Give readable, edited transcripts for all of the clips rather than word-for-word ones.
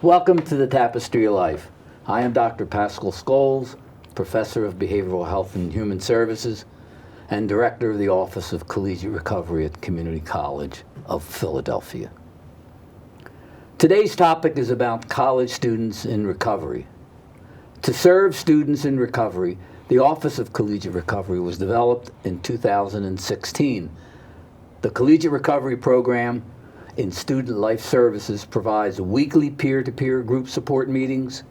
Welcome to the Tapestry of Life. I am Dr. Pascal Scholes, Professor of Behavioral Health and Human Services and Director of the Office of Collegiate Recovery at Community College of Philadelphia. Today's topic is about college students in recovery. To serve students in recovery, the Office of Collegiate Recovery was developed in 2016. The Collegiate Recovery Program in Student Life Services provides weekly peer-to-peer group support meetings,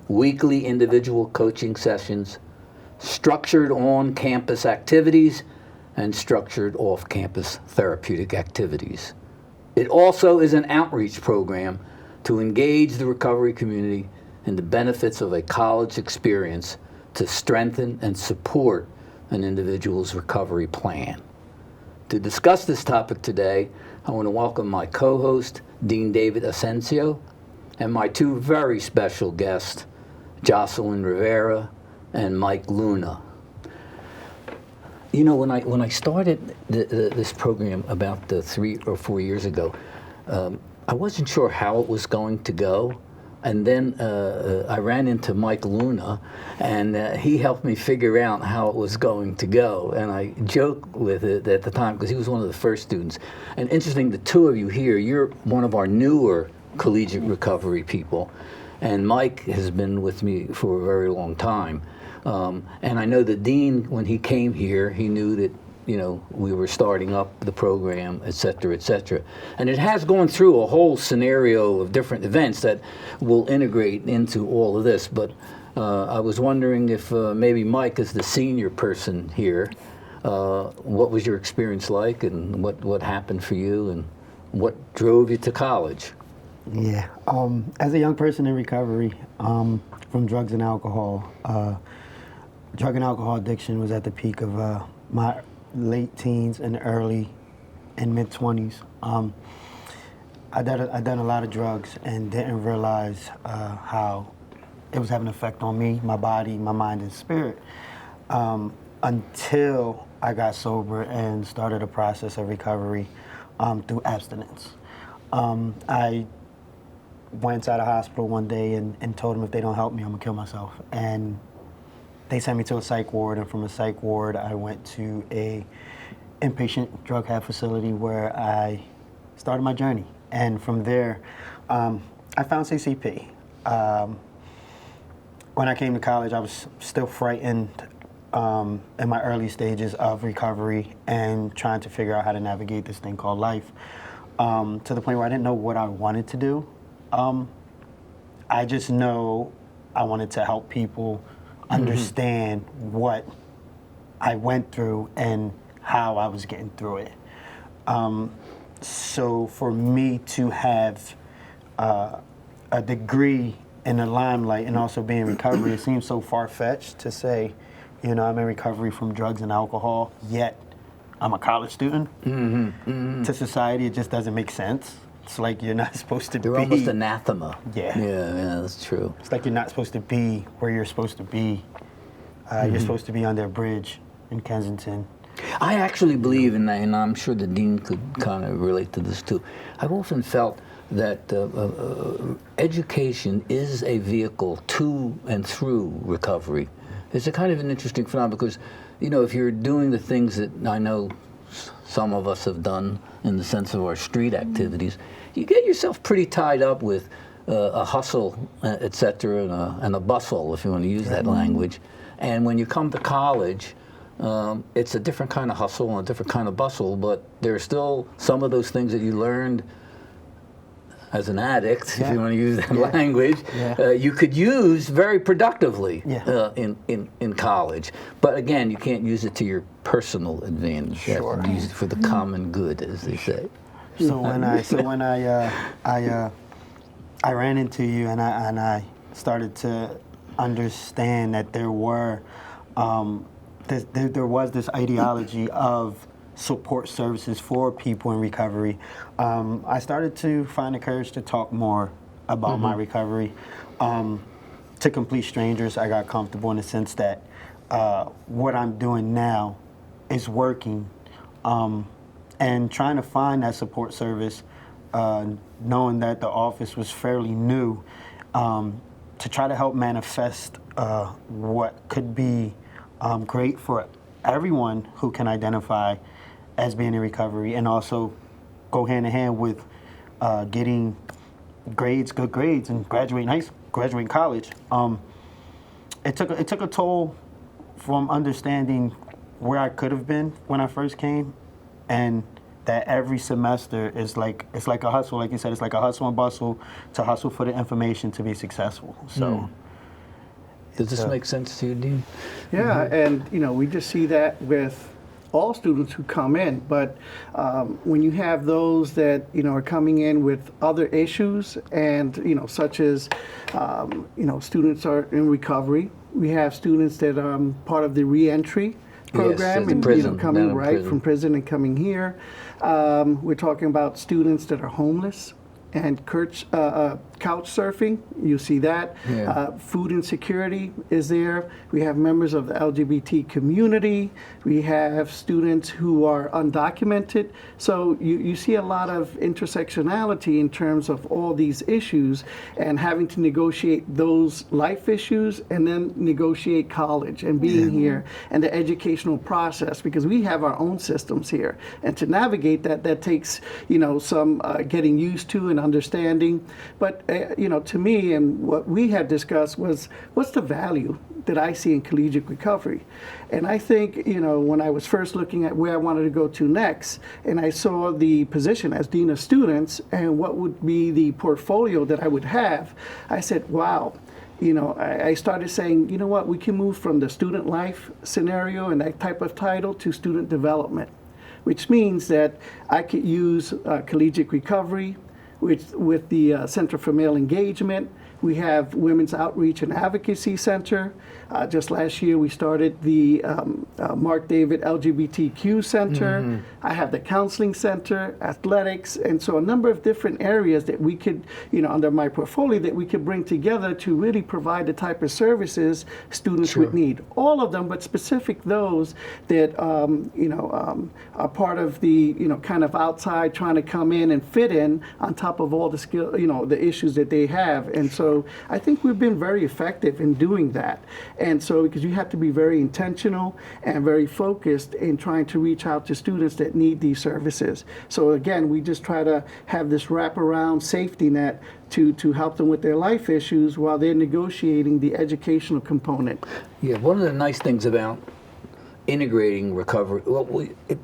weekly individual coaching sessions, structured on-campus activities, and structured off-campus therapeutic activities. It also is an outreach program to engage the recovery community in the benefits of a college experience to strengthen and support an individual's recovery plan. To discuss this topic today, I want to welcome my co-host, Dean David Asensio, and my two very special guests, Jocelyn Rivera and Mike Luna. You know, when I started this program about 3 or 4 years ago, I wasn't sure how it was going to go. And then I ran into Mike Luna, and he helped me figure out how it was going to go. And I joked with it at the time because he was one of the first students. And interesting, the two of you here, you're one of our newer collegiate recovery people. And Mike has been with me for a very long time. And I know the dean, when he came here, he knew that, you know, we were starting up the program, et cetera, et cetera. And it has gone through a whole scenario of different events that will integrate into all of this. But I was wondering if maybe Mike, as the senior person here, what was your experience like, and what happened for you, and what drove you to college? Yeah, as a young person in recovery from drugs and alcohol, drug and alcohol addiction was at the peak of my late teens and early and mid 20s. I done a lot of drugs and didn't realize how it was having an effect on me, my body, my mind, and spirit until I got sober and started a process of recovery through abstinence. I went out of hospital one day and told them if they don't help me, I'm gonna kill myself. And they sent me to a psych ward, and from a psych ward, I went to a inpatient drug rehab facility where I started my journey. And from there, I found CCP. When I came to college, I was still frightened in my early stages of recovery and trying to figure out how to navigate this thing called life, to the point where I didn't know what I wanted to do. I just know I wanted to help people understand what I went through and how I was getting through it. So for me to have a degree in the limelight and also be in recovery, it seems so far-fetched to say, you know, I'm in recovery from drugs and alcohol, yet I'm a college student. To society, it just doesn't make sense. It's like you're not supposed to be. You're almost anathema. Yeah, that's true. It's like you're not supposed to be where you're supposed to be. You're supposed to be on their bridge in Kensington. I actually believe, and I'm sure the dean could kind of relate to this too, I've often felt that education is a vehicle to and through recovery. It's a kind of an interesting phenomenon because, you know, if you're doing the things that I know some of us have done in the sense of our street activities, you get yourself pretty tied up with a hustle, et cetera, and a bustle, if you want to use that language. And when you come to college, it's a different kind of hustle and a different kind of bustle, but there are still some of those things that you learned as an addict, if you want to use that language, you could use very productively in college. But again, you can't use it to your personal advantage. You have to use it for the common good, as they say. So when I ran into you and I started to understand that there was this ideology of support services for people in recovery, I started to find the courage to talk more about my recovery to complete strangers. I got comfortable in the sense that what I'm doing now is working, and trying to find that support service, knowing that the office was fairly new to try to help manifest what could be great for everyone who can identify as being in recovery, and also go hand in hand with getting good grades, and graduating college. It took a toll from understanding where I could have been when I first came, and that every semester is it's like a hustle, like you said, it's like a hustle and bustle to hustle for the information to be successful. So, does this make sense to you, Dean? Yeah, and we just see that with all students who come in, but when you have those that are coming in with other issues, and such as students are in recovery, we have students that are part of the reentry program, the and prison, coming down in right prison. from prison and coming here. We're talking about students that are homeless and couch surfing. You see that. Yeah. Food insecurity is there. We have members of the LGBT community. We have students who are undocumented. So you see a lot of intersectionality in terms of all these issues, and having to negotiate those life issues and then negotiate college and being here and the educational process, because we have our own systems here. And to navigate that takes some getting used to and understanding. But to me, and what we had discussed was, what's the value that I see in collegiate recovery? And I think, when I was first looking at where I wanted to go to next, and I saw the position as Dean of Students and what would be the portfolio that I would have, I said, wow. I started saying, we can move from the student life scenario and that type of title to student development, which means that I could use collegiate recovery, with the Center for Male Engagement. We have Women's Outreach and Advocacy Center. Just last year, we started the Mark David LGBTQ Center. I have the Counseling Center, Athletics, and so a number of different areas that we could, under my portfolio, that we could bring together to really provide the type of services students would need. All of them, but specific those that, are part of the, kind of outside trying to come in and fit in on top of all the skill, the issues that they have. And so I think we've been very effective in doing that. And so, because you have to be very intentional and very focused in trying to reach out to students that need these services. So again, we just try to have this wraparound safety net to help them with their life issues while they're negotiating the educational component. Yeah, one of the nice things about integrating recovery,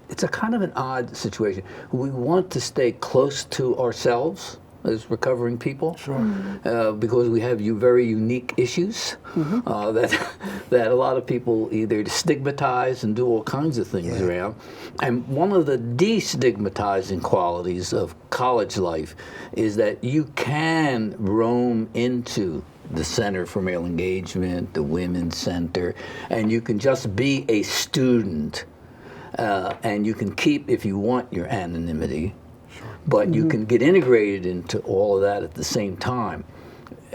it's a kind of an odd situation. We want to stay close to ourselves as recovering people, because we have very unique issues that a lot of people either stigmatize and do all kinds of things around. And one of the destigmatizing qualities of college life is that you can roam into the Center for Male Engagement, the Women's Center, and you can just be a student, and you can keep, if you want, your anonymity. But you can get integrated into all of that at the same time.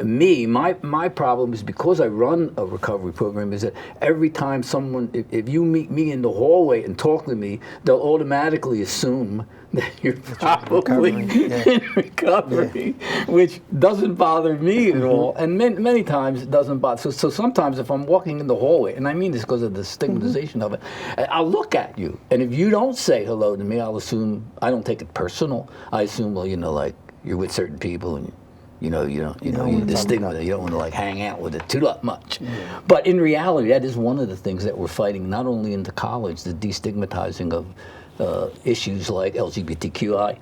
My problem is, because I run a recovery program, is that every time someone, if you meet me in the hallway and talk to me, they'll automatically assume that you're probably in recovery, which doesn't bother me at all. And many times it doesn't bother. So sometimes if I'm walking in the hallway, and I mean this because of the stigmatization of it, I'll look at you. And if you don't say hello to me, I'll assume, I don't take it personal. I assume, well, like you're with certain people and the stigma that you don't want to hang out with it too much. But in reality, that is one of the things that we're fighting, not only in the college, the destigmatizing of issues like LGBTQI,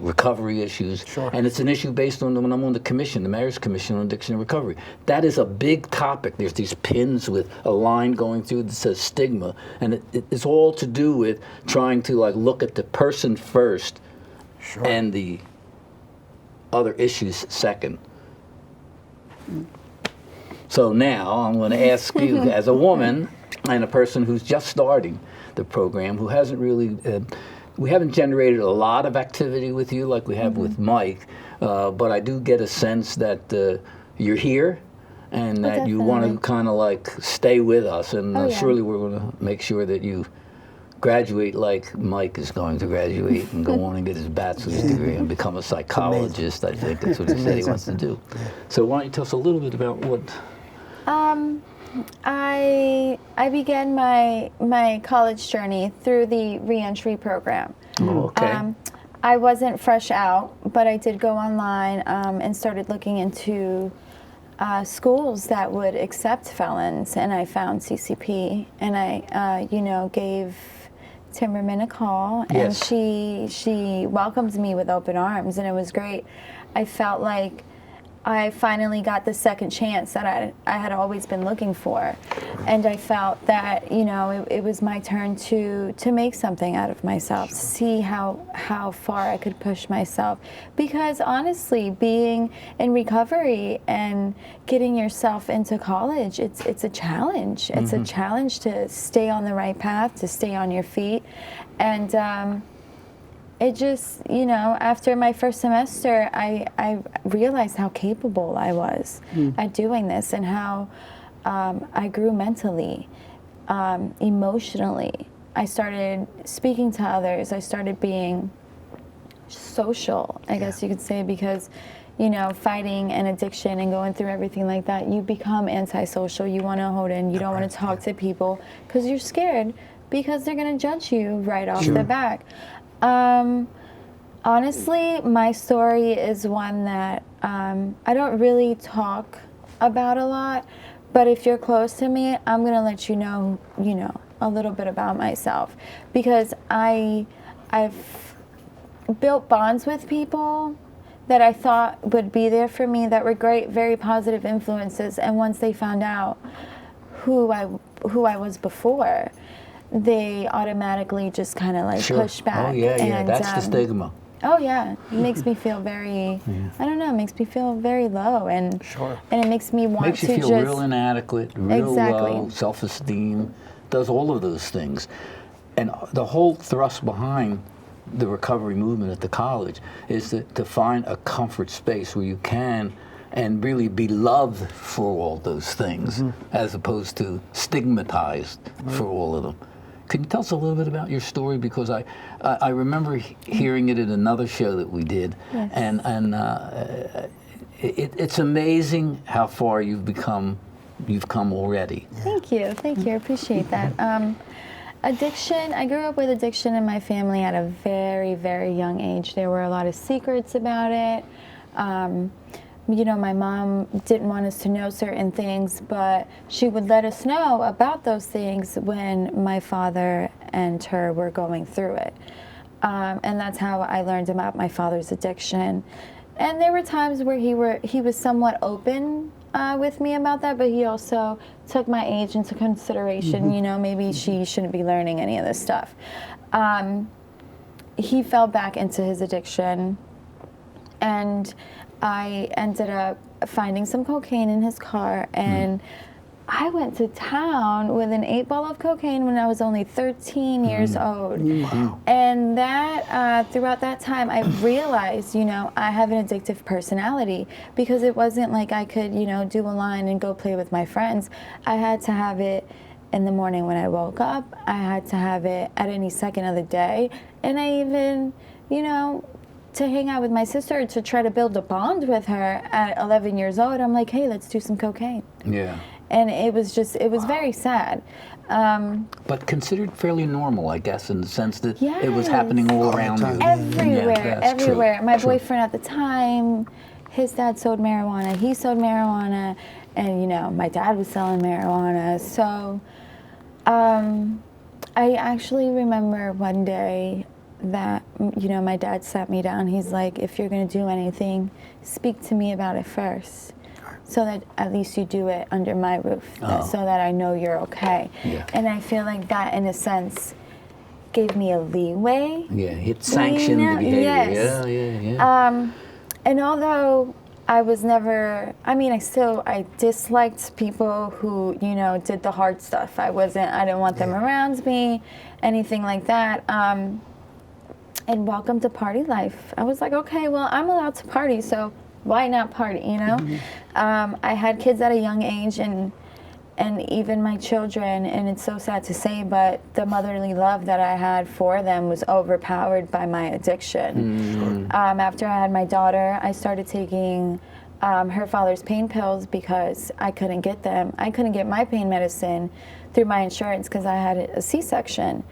recovery issues. And it's an issue based on when I'm on the commission, the Mayor's Commission on Addiction and Recovery. That is a big topic. There's these pins with a line going through that says stigma, and it's all to do with trying to look at the person first and the other issues second. So now I'm going to ask you, as a woman and a person who's just starting the program, who hasn't really, we haven't generated a lot of activity with you like we have with Mike, but I do get a sense that you're here and that you want to kind of stay with us, and surely we're going to make sure that you graduate like Mike is going to graduate and go on and get his bachelor's degree and become a psychologist. I think that's what he said he wants to do. So why don't you tell us a little bit about what? I began my college journey through the reentry program. Oh, okay. I wasn't fresh out, but I did go online and started looking into schools that would accept felons, and I found CCP, and I, gave Timmerman a call, and Yes. she welcomed me with open arms, and it was great. I felt like I finally got the second chance that I had always been looking for, and I felt that it was my turn to make something out of myself, see how far I could push myself, because honestly, being in recovery and getting yourself into college, it's a challenge. It's a challenge to stay on the right path, to stay on your feet, and it just, after my first semester, I realized how capable I was at doing this, and how I grew mentally, emotionally. I started speaking to others. I started being social, I guess you could say, because, fighting an addiction and going through everything like that, you become antisocial. You want to hold in. You don't want to talk to people because you're scared, because they're going to judge you right off the bat. Honestly, my story is one that I don't really talk about a lot, but if you're close to me, I'm gonna let you know, a little bit about myself, because I've built bonds with people that I thought would be there for me, that were great, very positive influences, and once they found out who I was before, they automatically just kind of like push back. Oh yeah, and, that's the stigma. Oh yeah, it makes me feel very, I don't know, it makes me feel very low, and and it makes me want Makes you to feel just real inadequate, real low, self-esteem, does all of those things. And the whole thrust behind the recovery movement at the college is to find a comfort space where you can and really be loved for all those things, as opposed to stigmatized for all of them. Can you tell us a little bit about your story? Because I remember hearing it in another show that we did, and it's amazing how far you've come already. Thank you, I appreciate that. Addiction, I grew up with addiction in my family at a very, very young age. There were a lot of secrets about it. My mom didn't want us to know certain things, but she would let us know about those things when my father and her were going through it. And that's how I learned about my father's addiction. And there were times where he was somewhat open with me about that, but he also took my age into consideration. Maybe she shouldn't be learning any of this stuff. He fell back into his addiction, and I ended up finding some cocaine in his car, and I went to town with an 8-ball of cocaine when I was only 13 years old. Wow. And that throughout that time, I realized, I have an addictive personality, because it wasn't like I could, do a line and go play with my friends. I had to have it in the morning when I woke up. I had to have it at any second of the day. And I even, to hang out with my sister, to try to build a bond with her at 11 years old, I'm like, hey, let's do some cocaine. Yeah. And it was very sad. But considered fairly normal, I guess, in the sense that it was happening all around you. Everywhere, that's everywhere. true. My boyfriend at the time, his dad sold marijuana, he sold marijuana, and my dad was selling marijuana. So I actually remember one day that, my dad sat me down. He's like, if you're going to do anything, speak to me about it first, so that at least you do it under my roof, so that I know you're okay. Yeah. And I feel like that, in a sense, gave me a leeway. Yeah, it sanctioned the behavior. Yes. Yeah. And although I was never, I disliked people who, did the hard stuff. I didn't want them around me, anything like that. And welcome to party life. I was like, okay, well, I'm allowed to party, so why not party, I had kids at a young age, and and even my children, and it's so sad to say, but the motherly love that I had for them was overpowered by my addiction. After I had my daughter, I started taking her father's pain pills because I couldn't get them. I couldn't get my pain medicine through my insurance because I had a C-section.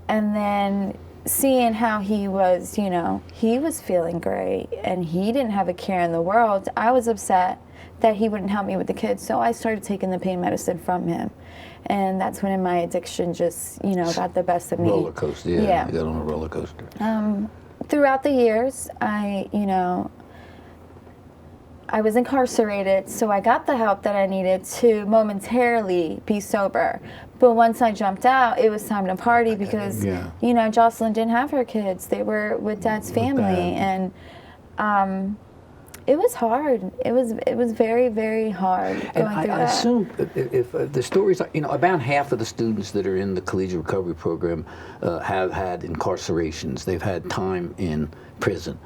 And then seeing how he was, you know, he was feeling great and he didn't have a care in the world, I was upset that he wouldn't help me with the kids. So I started taking the pain medicine from him. And that's when my addiction just, you know, got the best of me. Roller coaster, yeah. You got on a roller coaster. Throughout the years, I was incarcerated, so I got the help that I needed to momentarily be sober. But once I jumped out, it was time to party because, you know, Jocelyn didn't have her kids. They were with Dad's family. And it was hard. It was very, very hard going And through I that. assume if the stories, you know, about half of the students that are in the collegiate recovery program have had incarcerations. They've had time in prison.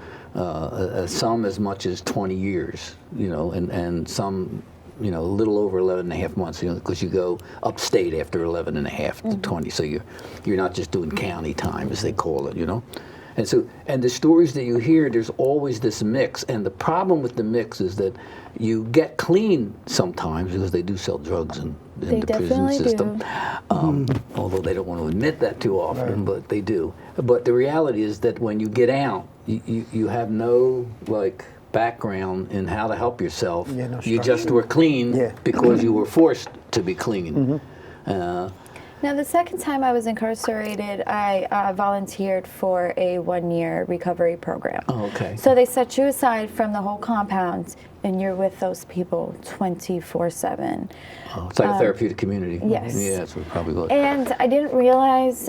Some as much as 20 years, you know, and some, you know, a little over 11 and a half months, you know, because you go upstate after 11 and a half to 20. So you're not just doing county time, as they call it, you know. And the stories that you hear, there's always this mix. And the problem with the mix is that you get clean sometimes because they do sell drugs in the prison system. Although they don't want to admit that too often, but they do. But the reality is that when you get out, you have no background in how to help yourself. You just were clean because you were forced to be clean. Now, the second time I was incarcerated, I volunteered for a 1-year recovery program. Oh, okay. So they set you aside from the whole compound, and you're with those people 24/7. Oh, it's like a therapeutic community. Yes. Yeah, that's what it probably was. And I didn't realize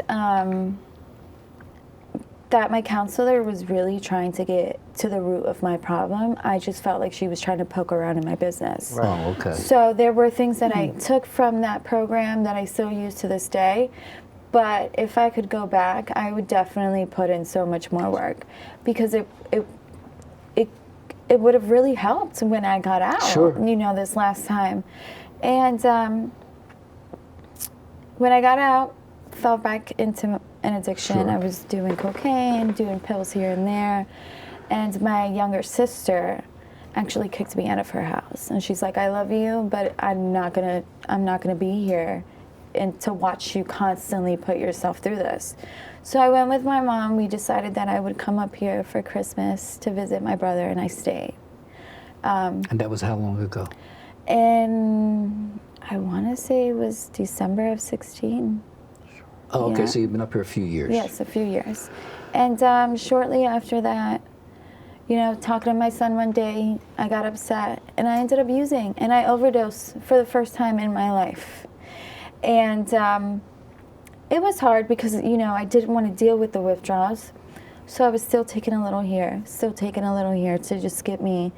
that my counselor was really trying to get to the root of my problem. I just felt like she was trying to poke around in my business. Right. Oh, okay. So there were things that I took from that program that I still use to this day. But if I could go back, I would definitely put in so much more work because it would have really helped when I got out. Sure. You know, this last time. And when I got out, fell back into an addiction. Sure. I was doing cocaine, doing pills here and there, and my younger sister actually kicked me out of her house. And she's like, "I love you, but I'm not gonna be here and to watch you constantly put yourself through this." So I went with my mom. We decided that I would come up here for Christmas to visit my brother, and I stayed. And that was how long ago? And I want to say it was December of 16. Oh, okay, Yeah. so you've been up here a few years. Yes, a few years. And shortly after that, you know, talking to my son one day, I got upset and I ended up using, and I overdosed for the first time in my life. And it was hard because, you know, I didn't want to deal with the withdrawals. So I was still taking a little here to just get me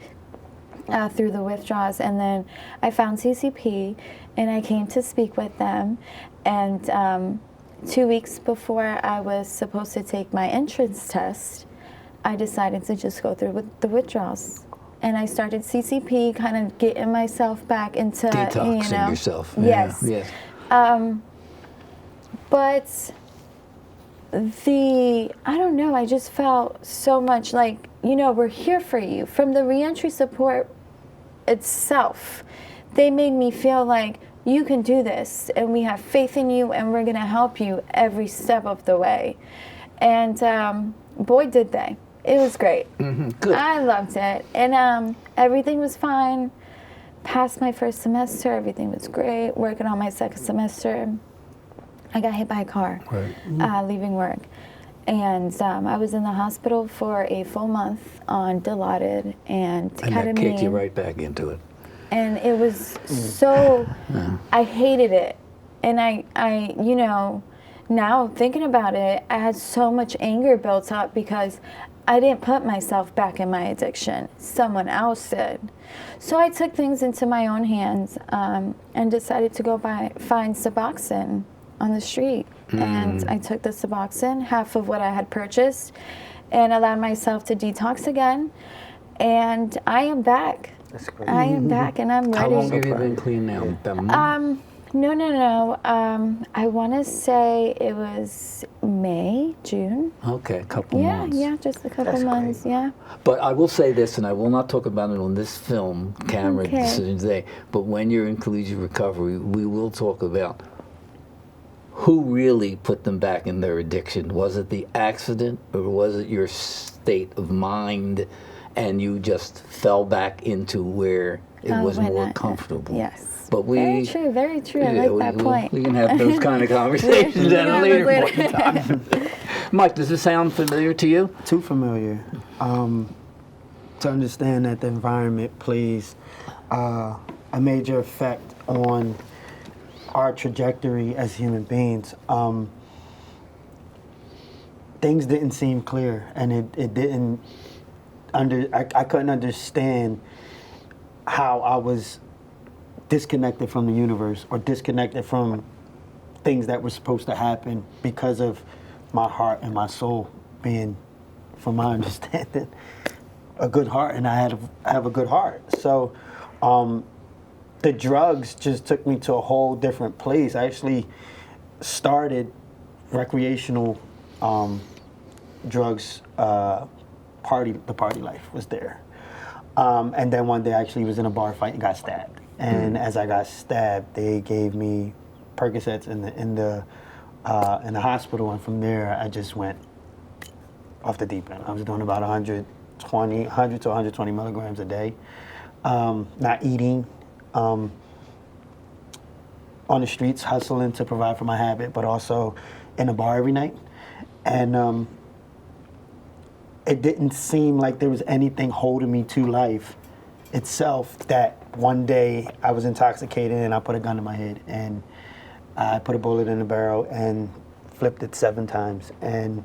through the withdrawals. And then I found CCP and I came to speak with them. And 2 weeks before I was supposed to take my entrance test, I decided to just go through with the withdrawals. And I started CCP, kind of getting myself back into, Detoxing you know. yourself. Yes. Yes. But I don't know, I just felt so much like, you know, we're here for you. From the reentry support itself, they made me feel like you can do this, and we have faith in you, and we're going to help you every step of the way. And boy, did they. It was great. Good. I loved it. And everything was fine. Passed my first semester, everything was great. Working on my second semester, I got hit by a car leaving work. And I was in the hospital for a full month on Dilaudid and ketamine. And that kicked you right back into it. And it was so, I hated it. And I, you know, now thinking about it, I had so much anger built up because I didn't put myself back in my addiction. Someone else did. So I took things into my own hands and decided to go find Suboxone on the street. And I took the Suboxone, half of what I had purchased, and allowed myself to detox again. And I am back. That's great. I am back and I'm ready. How long have you been clean now? About a month? No. I want to say it was May, June. Okay, a couple Yeah, months. yeah, just a couple That's months. great. Yeah. But I will say this, and I will not talk about it on this film, camera Okay. decision today, but when you're in collegiate recovery, we will talk about who really put them back in their addiction. Was it the accident, or was it your state of mind, and you just fell back into where it was why more not? comfortable? Yes. But we, Very true. Very true. I yeah, like that point. we can have those kind of conversations at a have later those point in time. Mike, does this sound familiar to you? Too familiar. To understand that the environment plays a major effect on our trajectory as human beings. Things didn't seem clear, and it didn't I couldn't understand how I was disconnected from the universe or disconnected from things that were supposed to happen because of my heart and my soul being, from my understanding, a good heart, and I have a good heart. So the drugs just took me to a whole different place. I actually started recreational drugs. The party life was there, and then one day I actually was in a bar fight and got stabbed. And as I got stabbed, they gave me Percocets in the hospital, and from there I just went off the deep end. I was doing about 100 to 120 milligrams a day, not eating, on the streets, hustling to provide for my habit, but also in a bar every night. And it didn't seem like there was anything holding me to life itself, that one day I was intoxicated and I put a gun to my head and I put a bullet in the barrel and flipped it 7 times, and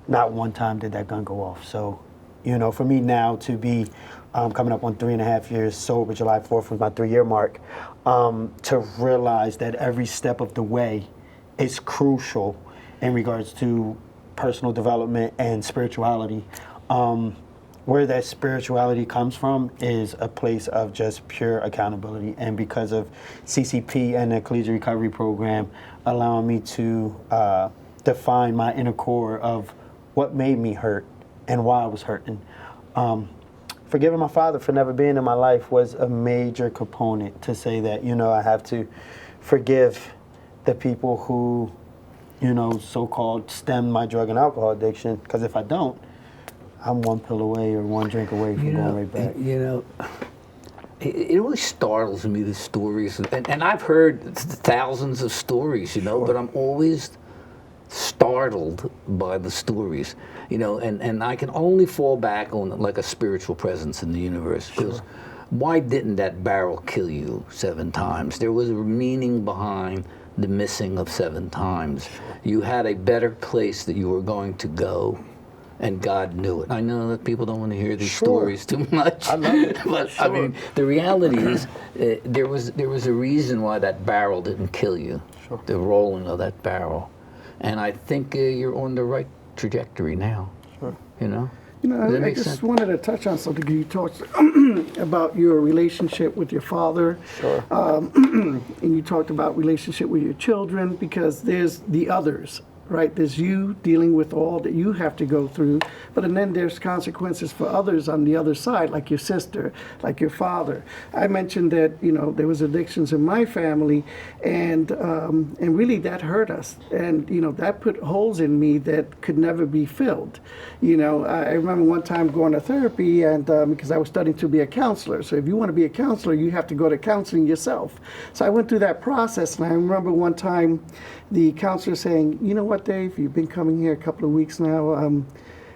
not one time did that gun go off. So, for me now to be coming up on 3.5 years sober, July 4th was my 3-year mark, to realize that every step of the way is crucial in regards to personal development and spirituality. Where that spirituality comes from is a place of just pure accountability. And because of CCP and the Collegiate Recovery Program allowing me to define my inner core of what made me hurt and why I was hurting. Forgiving my father for never being in my life was a major component to say that, I have to forgive the people who, so-called stemmed my drug and alcohol addiction, because if I don't, I'm one pill away or one drink away from going right back. It really startles me, the stories, and I've heard thousands of stories, but I'm always startled by the stories, and I can only fall back on like a spiritual presence in the universe. Because why didn't that barrel kill you 7 times? There was a meaning behind the missing of 7 times. You had a better place that you were going to go, and God knew it. I know that people don't want to hear these stories too much. I love it. But I mean, the reality is, there was a reason why that barrel didn't kill you. Sure. The rolling of that barrel, and I think you're on the right trajectory now. Sure. Does that I make just sense? wanted to touch on something. You talked about your relationship with your father. Sure. And you talked about relationship with your children, because there's the others, right? There's you dealing with all that you have to go through, but and then there's consequences for others on the other side, like your sister, like your father. I mentioned that there was addictions in my family, and really that hurt us, and that put holes in me that could never be filled. I remember one time going to therapy, and because I was studying to be a counselor. So if you want to be a counselor, you have to go to counseling yourself. So I went through that process, and I remember one time the counselor saying, "You know what, Dave, you've been coming here a couple of weeks now.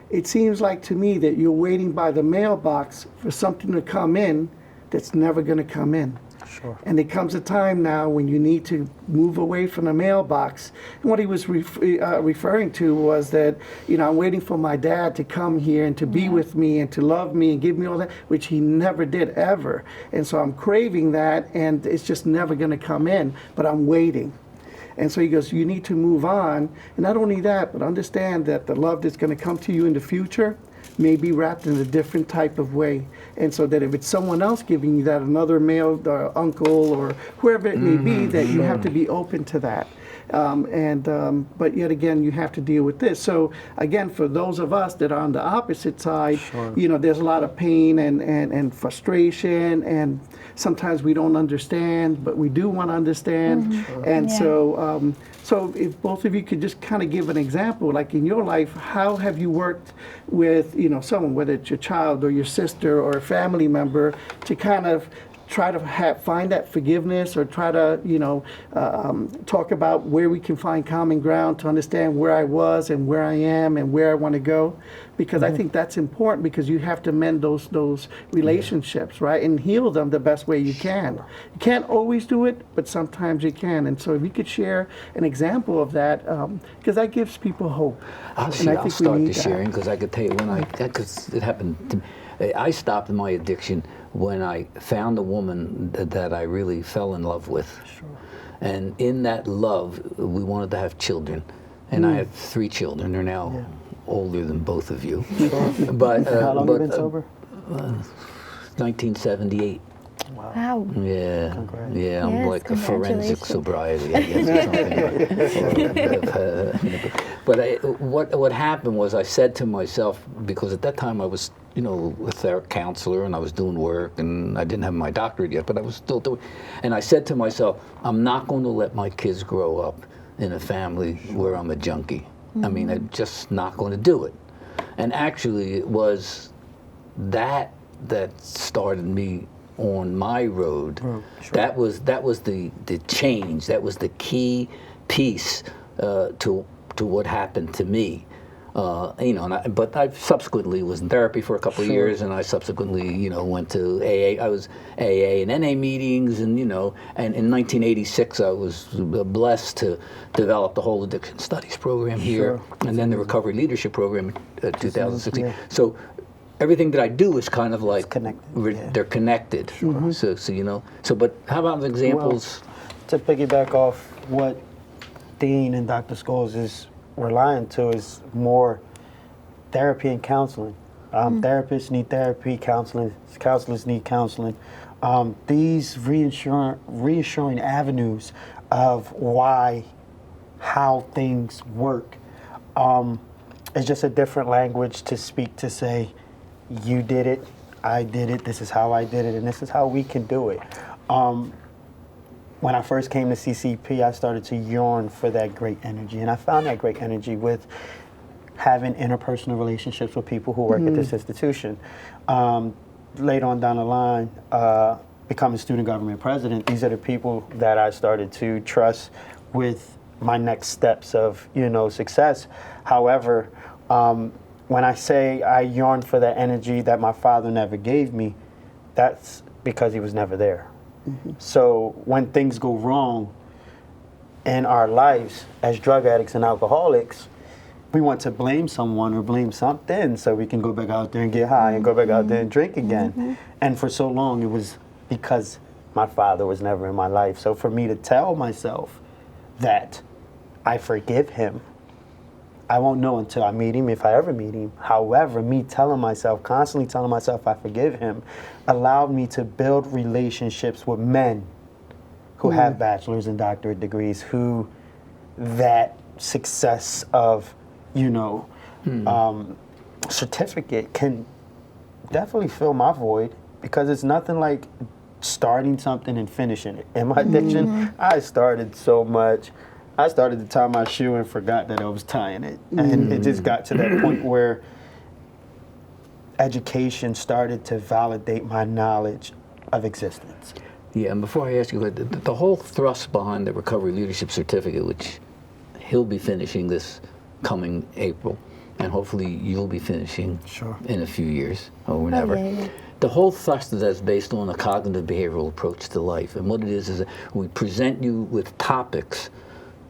It seems like to me that you're waiting by the mailbox for something to come in that's never going to come in. Sure. And there comes a time now when you need to move away from the mailbox." And what he was referring to was that, I'm waiting for my dad to come here and to be with me and to love me and give me all that, which he never did ever. And so I'm craving that, and it's just never going to come in, but I'm waiting. And so he goes, you need to move on. And not only that, but understand that the love that's going to come to you in the future, may be wrapped in a different type of way. And so that if it's someone else giving you that, another male uncle or whoever it may be, that you have to be open to that. But yet again, you have to deal with this. So again, for those of us that are on the opposite side, there's a lot of pain and frustration, and sometimes we don't understand, but we do want to understand. And so if both of you could just kind of give an example, like in your life, how have you worked with, someone, whether it's your child or your sister or a family member, to kind of try to find that forgiveness, or try to, talk about where we can find common ground to understand where I was and where I am and where I want to go. Because I think that's important, because you have to mend those relationships, right? And heal them the best way you can. You can't always do it, but sometimes you can. And so if you could share an example of that, because that gives people hope. I'll start the sharing, because I could tell you because it happened to me. I stopped my addiction when I found a woman that I really fell in love with. And in that love, we wanted to have children. And I have 3 children. They're now older than both of you. But how long have you been sober? 1978. Wow. Yeah. Congrats. Yeah, I'm Yes, like a forensic congratulations. sobriety, I guess, or something. But what happened was, I said to myself, because at that time I was, a counselor, and I was doing work, and I didn't have my doctorate yet, but I was still doing. And I said to myself, I'm not going to let my kids grow up in a family where I'm a junkie. I mean, I'm just not going to do it. And actually, it was that started me on my road. That was the change. That was the key piece to what happened to me. But I subsequently was in therapy for a couple of years, and I subsequently, went to AA. I was AA and NA meetings, and in 1986 I was blessed to develop the whole addiction studies program here, and then the recovery leadership program in 2016. So everything that I do is kind of like they're connected. So but how about examples? Well, to piggyback off what Dean and Dr. Scholes is relying to, is more therapy and counseling. Therapists need therapy, counselors need counseling. These reassuring avenues of how things work. It's just a different language to speak, to say, you did it, I did it, this is how I did it, and this is how we can do it. When I first came to CCP, I started to yearn for that great energy, and I found that great energy with having interpersonal relationships with people who work at this institution. Later on down the line, becoming student government president, these are the people that I started to trust with my next steps of, success. However, when I say I yearn for that energy that my father never gave me, that's because he was never there. So when things go wrong in our lives as drug addicts and alcoholics, we want to blame someone or blame something so we can go back out there and get high and go back out there and drink again. And for so long, it was because my father was never in my life. So for me to tell myself that I forgive him, I won't know until I meet him, if I ever meet him. However, me constantly telling myself I forgive him, allowed me to build relationships with men who have bachelor's and doctorate degrees, who that success of, certificate can definitely fill my void, because it's nothing like starting something and finishing it. In my addiction, I started so much. I started to tie my shoe and forgot that I was tying it. And it just got to that point where education started to validate my knowledge of existence. Yeah, and before I ask you, the whole thrust behind the Recovery Leadership Certificate, which he'll be finishing this coming April, and hopefully you'll be finishing in a few years or whenever. The whole thrust of that is based on a cognitive behavioral approach to life. And what it is that we present you with topics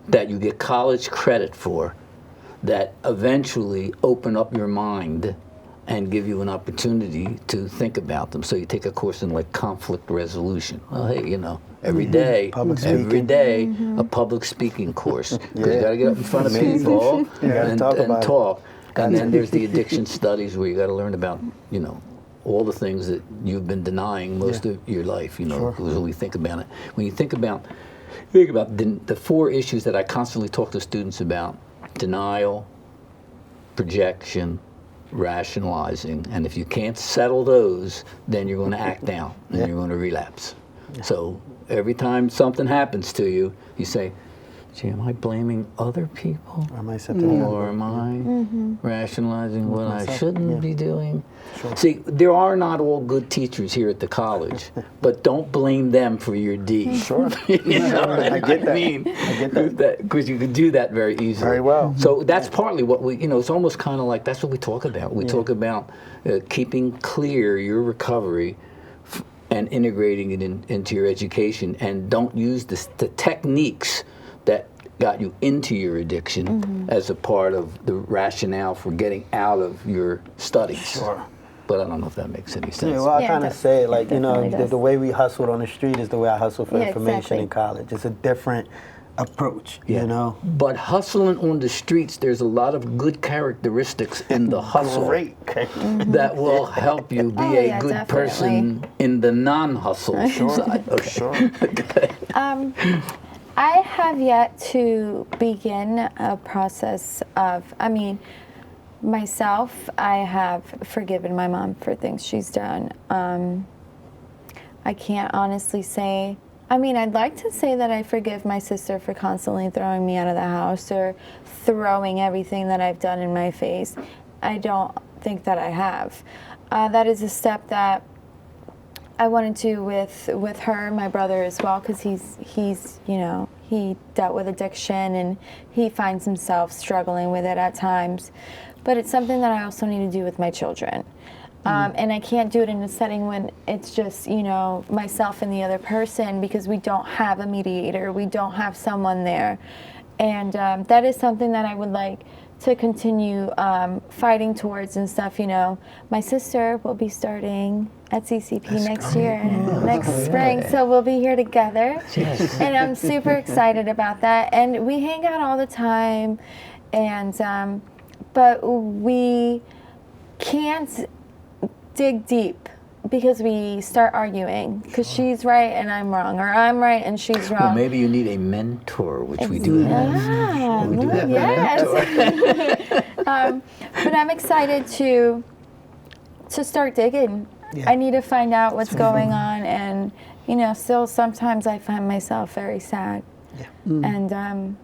that you get college credit for, that eventually open up your mind and give you an opportunity to think about them. So you take a course in like conflict resolution. Well, hey, every day, a public speaking course. Because you got to get up in front of people and talk. And then there's the addiction studies where you got to learn about, you know, all the things that you've been denying most of your life, you know, Sure. because when we think about it. When you think about the 4 issues that I constantly talk to students about: denial, projection, rationalizing, and if you can't settle those, then you're going to act out and Yeah. you're going to relapse. So every time something happens to you, you say, gee, am I blaming other people? I might set them Or am I rationalizing what I myself, shouldn't yeah. be doing? Sure. See, there are not all good teachers here at the college, but don't blame them for your D. Sure. You know what I get that. I mean? I get that. Because you can do that very easily. Very well. So that's partly what we, you know, it's almost kind of like that's what we talk about. We talk about keeping clear your recovery and integrating it into your education, and don't use the techniques that got you into your addiction as a part of the rationale for getting out of your studies. Sure. But I don't know if that makes any sense. Yeah, well, I Yeah, kind it of does. say it like, It you know, definitely does. the way we hustled on the street is the way I hustle for Yeah, information exactly. in college. It's a different approach, Yeah. you know? But hustling on the streets, there's a lot of good characteristics in the hustle Great. that will help you be Oh, a yeah, good definitely. person in the non-hustle side. Okay. Sure. I have yet to begin a process of, I mean, myself, I have forgiven my mom for things she's done. I can't honestly say, I mean, I'd like to say that I forgive my sister for constantly throwing me out of the house or throwing everything that I've done in my face. I don't think that I have. That is a step that I want to do with her, my brother as well, because he's you know, he dealt with addiction and he finds himself struggling with it at times. But it's something that I also need to do with my children. And I can't do it in a setting when it's just, you know, myself and the other person, because we don't have a mediator, we don't have someone there. And that is something that I would like to continue fighting towards and stuff, you know. My sister will be starting at CCP next year, next spring, so we'll be here together. Yes. And I'm super excited about that. And we hang out all the time, and but we can't dig deep because we start arguing because she's right and I'm wrong, or I'm right and she's wrong. Well, maybe you need a mentor, which we do have. Yeah, We do have a yes. But I'm excited to start digging. Yeah. I need to find out what's going on, and you know, still sometimes I find myself very sad. Yeah. And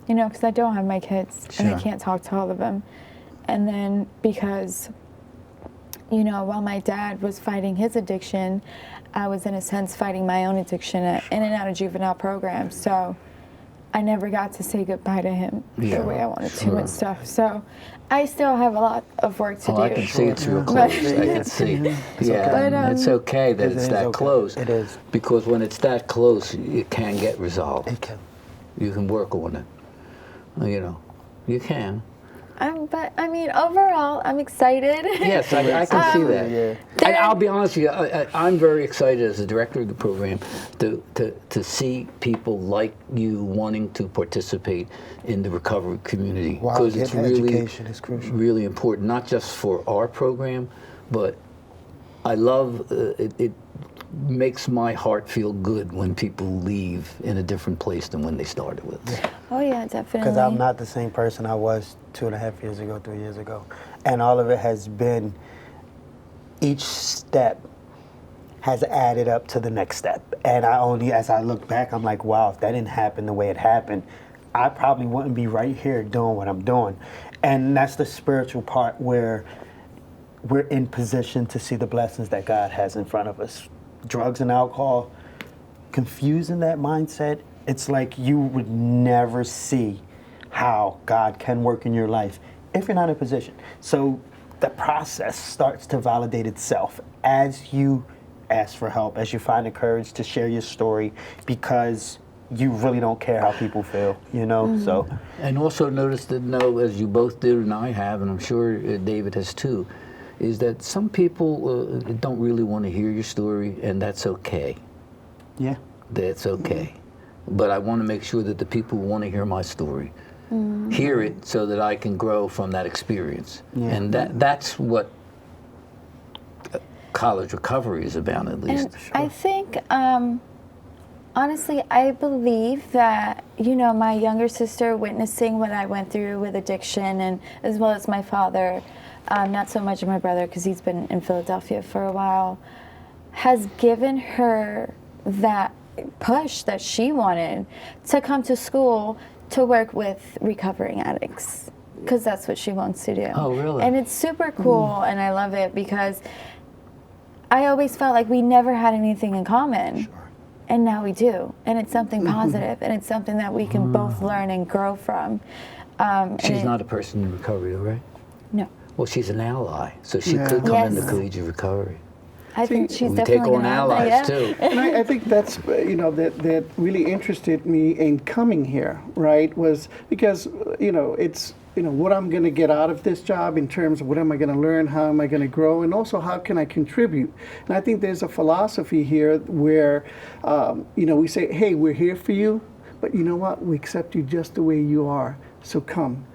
you know, because I don't have my kids and I Sure. can't talk to all of them. And then because, you know, while my dad was fighting his addiction, I was in a sense fighting my own addiction in and out of juvenile programs. So I never got to say goodbye to him Yeah, the way I wanted to sure. and stuff. So I still have a lot of work to Oh, do. I can see it's real But- close. I can see. Yeah, But, and it's okay that It it's is that okay. close. It is. Because when it's that close, it can get resolved. It can. You can work on it. You know, you can. But I mean, overall, I'm excited. Yes, I can see that. Yeah. And I'll be honest with you, I'm very excited as the director of the program to see people like you wanting to participate in the recovery community. Wow, Because getting education is crucial. really important, not just for our program, but I love it makes my heart feel good when people leave in a different place than when they started with. Oh yeah, definitely. Because I'm not the same person I was 2.5 years ago, 3 years ago. And all of it has been, each step has added up to the next step. And I only, as I look back, I'm like, wow, if that didn't happen the way it happened, I probably wouldn't be right here doing what I'm doing. And that's the spiritual part where we're in position to see the blessings that God has in front of us. Drugs and alcohol, confusing that mindset, it's like you would never see how God can work in your life if you're not in position. So the process starts to validate itself as you ask for help, as you find the courage to share your story, because you really don't care how people feel, you know? So And also notice that, as you both did and I have, and I'm sure David has too, is that some people don't really want to hear your story, and that's okay. yeah. That's okay. But I want to make sure that the people who want to hear my story hear it so that I can grow from that experience. Yeah. And that's what college recovery is about, at least. And I think, honestly, I believe that, my younger sister witnessing what I went through with addiction, and as well as my father, not so much my brother because he's been in Philadelphia for a while, has given her that push that she wanted to come to school to work with recovering addicts, because that's what she wants to do. Oh, really? And it's super cool, and I love it because I always felt like we never had anything in common. Sure. And now we do. And it's something positive, and it's something that we can both learn and grow from. She's not a person in recovery, though, right? No. Well, she's an ally, so she Yeah. could come into Yes. collegiate recovery. I think she's We definitely take on gonna have allies, that, too. And I think that's, that really interested me in coming here, right? Was because, it's, what I'm going to get out of this job in terms of what am I going to learn, how am I going to grow, and also how can I contribute. And I think there's a philosophy here where, we say, hey, we're here for you, but you know what? We accept you just the way you are, so come.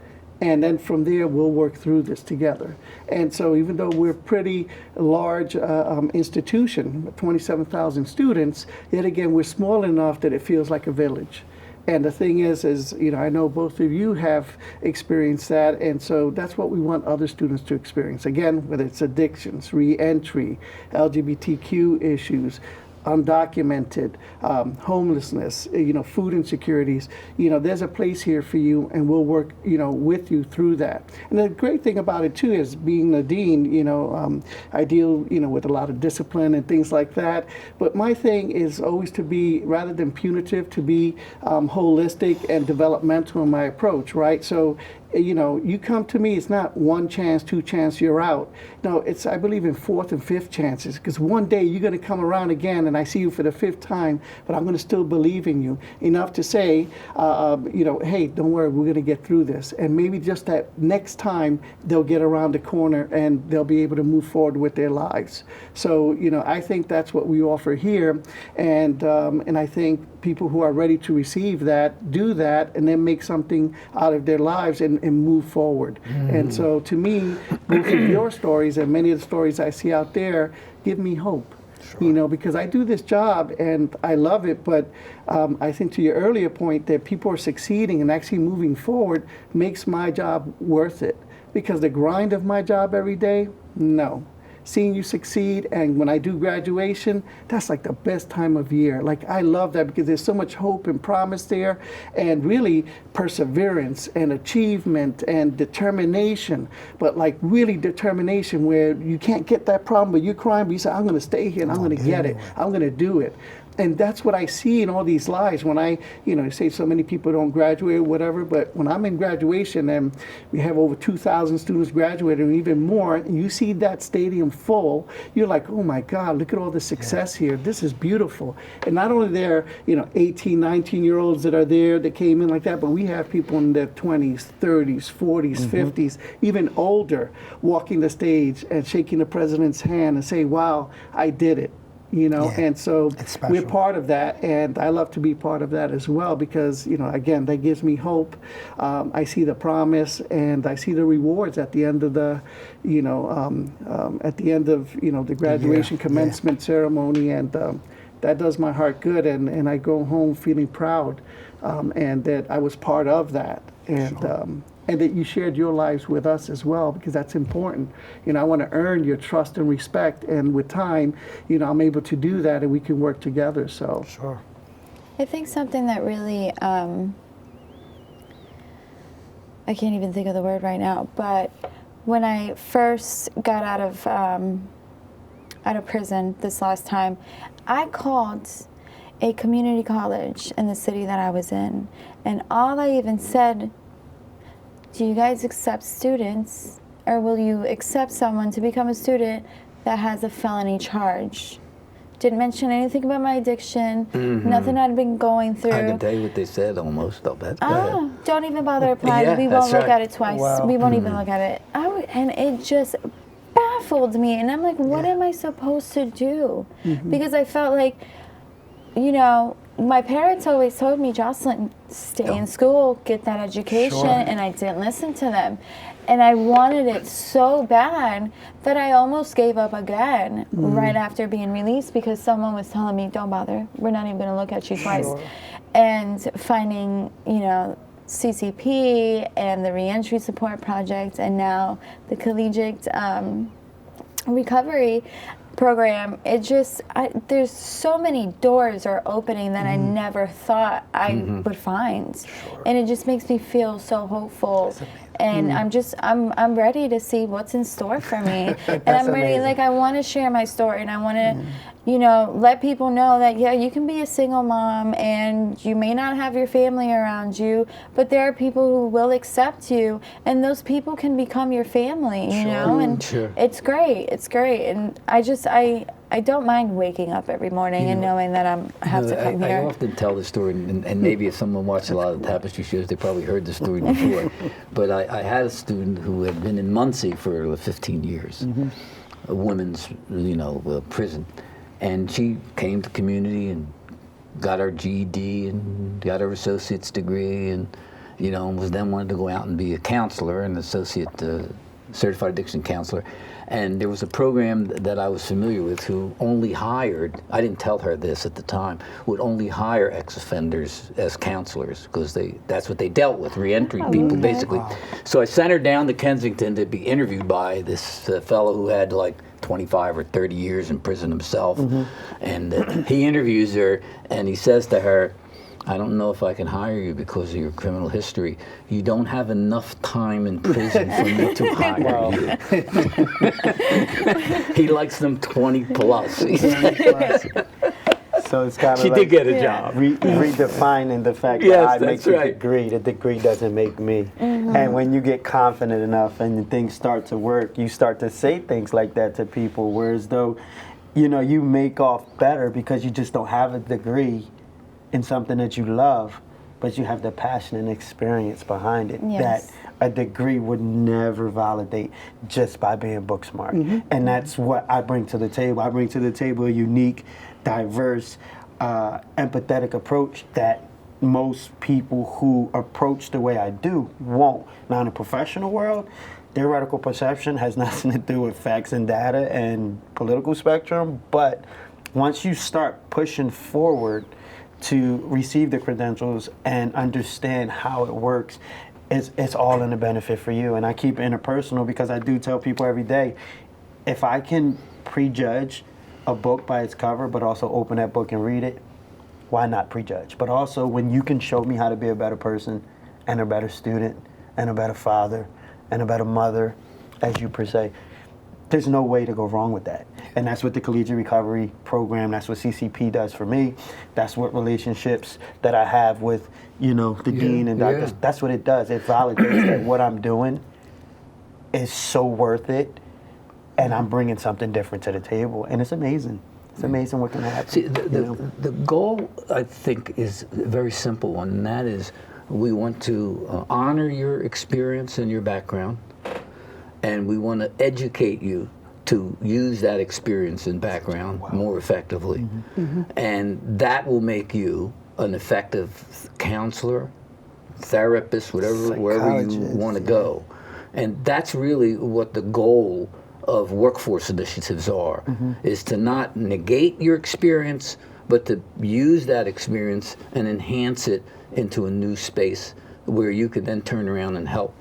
And then from there, we'll work through this together. And so even though we're a pretty large institution, 27,000 students, yet again, we're small enough that it feels like a village. And the thing is, I know both of you have experienced that, and so that's what we want other students to experience. Again, whether it's addictions, re-entry, LGBTQ issues, undocumented, homelessness, food insecurities, there's a place here for you, and we'll work, with you through that. And the great thing about it too is being the dean, I deal, with a lot of discipline and things like that. But my thing is always to be, rather than punitive, to be holistic and developmental in my approach, right? So you come to me, it's not one chance, two chance, you're out. No, I believe in fourth and fifth chances, because one day you're going to come around again and I see you for the fifth time, but I'm going to still believe in you enough to say, hey, don't worry, we're going to get through this. And maybe just that next time they'll get around the corner and they'll be able to move forward with their lives. So, I think that's what we offer here. And I think people who are ready to receive that, do that, and then make something out of their lives and move forward. And so to me, both of your stories and many of the stories I see out there give me hope. Sure. Because I do this job and I love it, but I think to your earlier point that people are succeeding and actually moving forward makes my job worth it. Because the grind of my job every day, no. Seeing you succeed, and when I do graduation, that's like the best time of year. Like, I love that because there's so much hope and promise there, and really perseverance and achievement and determination, but like really determination where you can't get that problem, but you're crying, but you say, I'm going to stay here and I'm going to get it. I'm going to do it. And that's what I see in all these lives when I, say so many people don't graduate or whatever, but when I'm in graduation and we have over 2,000 students graduating or even more, and you see that stadium full, you're like, oh my God, look at all the success here. This is beautiful. And not only there, 18, 19-year-olds that are there that came in like that, but we have people in their 20s, 30s, 40s, 50s, even older, walking the stage and shaking the president's hand and say, wow, I did it. And so we're part of that, and I love to be part of that as well because, again, that gives me hope. I see the promise, and I see the rewards at the end of the, the graduation commencement ceremony, and that does my heart good, and I go home feeling proud, and that I was part of that, and that you shared your lives with us as well, because that's important. I want to earn your trust and respect, and with time, I'm able to do that, and we can work together. So Sure. I think something that really, I can't even think of the word right now, but when I first got out of prison this last time, I called a community college in the city that I was in, and all I even said, do you guys accept students, or will you accept someone to become a student that has a felony charge? Didn't mention anything about my addiction, nothing I'd been going through. I can tell you what they said almost of that. Don't even bother applying. Yeah, We won't that's look right. at it twice. Wow. We won't even look at it. And it just baffled me. And I'm like, what am I supposed to do? Because I felt like, my parents always told me, Jocelyn, stay in school, get that education, Sure. and I didn't listen to them. And I wanted it so bad that I almost gave up again right after being released because someone was telling me, don't bother, we're not even going to look at you twice. Sure. And finding, CCP and the Reentry Support Project and now the Collegiate Recovery Program, there's so many doors are opening that I never thought I would find. And it just makes me feel so hopeful. And I'm ready to see what's in store for me. And I'm ready, amazing. I want to share my story and I want to, let people know that, yeah, you can be a single mom and you may not have your family around you, but there are people who will accept you and those people can become your family, and Sure. it's great. It's great. And I don't mind waking up every morning and knowing that I have to come I here. often tell the story, and maybe if someone watched a lot of the Tapestry shows, they probably heard the story before. But I had a student who had been in Muncie for 15 years, a women's, prison, and she came to community and got her GED and got her associate's degree, and then wanted to go out and be a counselor, an associate certified addiction counselor. And there was a program that I was familiar with who only hired, I didn't tell her this at the time, would only hire ex-offenders as counselors because that's what they dealt with, reentry people basically. Wow. So I sent her down to Kensington to be interviewed by this fellow who had 25 or 30 years in prison himself. And he interviews her and he says to her, I don't know if I can hire you because of your criminal history. You don't have enough time in prison for me to hire you. He likes them 20 plus. So it's kind of She did get a job. Redefining the fact Yes, that I make that's the right. degree. The degree doesn't make me. And when you get confident enough and things start to work, you start to say things like that to people. Whereas though, you make off better because you just don't have a degree in something that you love, but you have the passion and experience behind it Yes. that a degree would never validate just by being book smart. And that's what I bring to the table. I bring to the table a unique, diverse, empathetic approach that most people who approach the way I do won't. Now in the professional world, theoretical perception has nothing to do with facts and data and political spectrum, but once you start pushing forward to receive the credentials and understand how it works, it's all in the benefit for you. And I keep it interpersonal because I do tell people every day, if I can prejudge a book by its cover, but also open that book and read it, why not prejudge? But also when you can show me how to be a better person and a better student and a better father and a better mother, as you per se, there's no way to go wrong with that. And that's what the Collegiate Recovery Program, that's what CCP does for me. That's what relationships that I have with, the dean and doctors, that's what it does. It validates that what I'm doing is so worth it and I'm bringing something different to the table. And it's amazing. It's amazing what can happen. See, the goal, I think, is a very simple one, and that is we want to honor your experience and your background, and we want to educate you to use that experience and background more effectively. And that will make you an effective counselor, therapist, wherever you Psychologist, want to go. And that's really what the goal of workforce initiatives are, is to not negate your experience, but to use that experience and enhance it into a new space where you could then turn around and help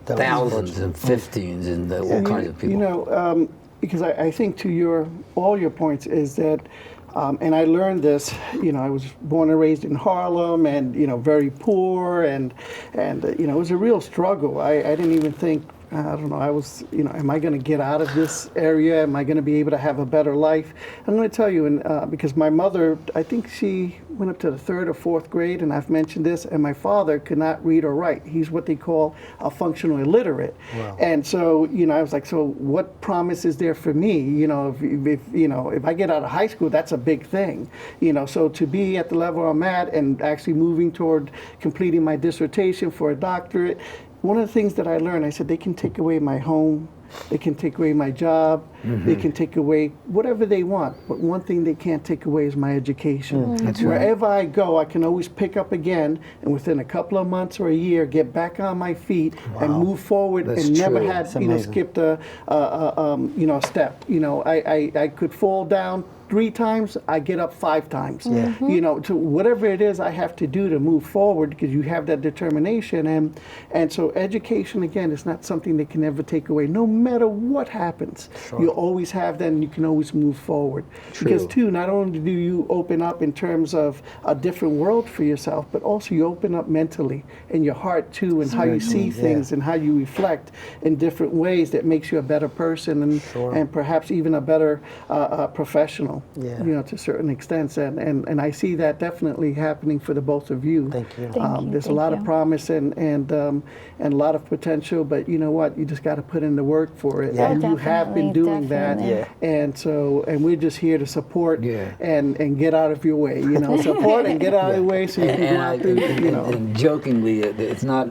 thousands and 15s and all kinds of people. Because I think to all your points is that, and I learned this, I was born and raised in Harlem and, very poor and it was a real struggle. I didn't even think, I don't know, I was, am I going to get out of this area? Am I going to be able to have a better life? I'm going to tell you, because my mother, I think she went up to the 3rd or 4th grade, and I've mentioned this, and my father could not read or write. He's what they call a functional illiterate. Wow. And so, I was like, so what promise is there for me? If I get out of high school, that's a big thing. So to be at the level I'm at and actually moving toward completing my dissertation for a doctorate, one of the things that I learned, I said, they can take away my home, they can take away my job, they can take away whatever they want. But one thing they can't take away is my education. That's right. Wherever I go, I can always pick up again, and within a couple of months or a year, get back on my feet and move forward, That's and never true. had That's amazing. skipped a step. I could fall down 3 times, I get up 5 times. Yeah. To whatever it is I have to do to move forward, because you have that determination. And so education, again, is not something they can ever take away. No matter what happens, you always have that, and you can always move forward. Because too, not only do you open up in terms of a different world for yourself, but also you open up mentally in your heart too, and how you see things and how you reflect in different ways that makes you a better person, and perhaps even a better professional. Yeah. To certain extents, and I see that definitely happening for the both of you. Thank you. Thank you, There's a thank lot you. of promise and a lot of potential, but you know what? You just got to put in the work for it, Yeah. and you have been Definitely, doing that. definitely. And we're just here to support Yeah. and get out of your way. Support and get out of the way so you can go out through. And jokingly, it's not.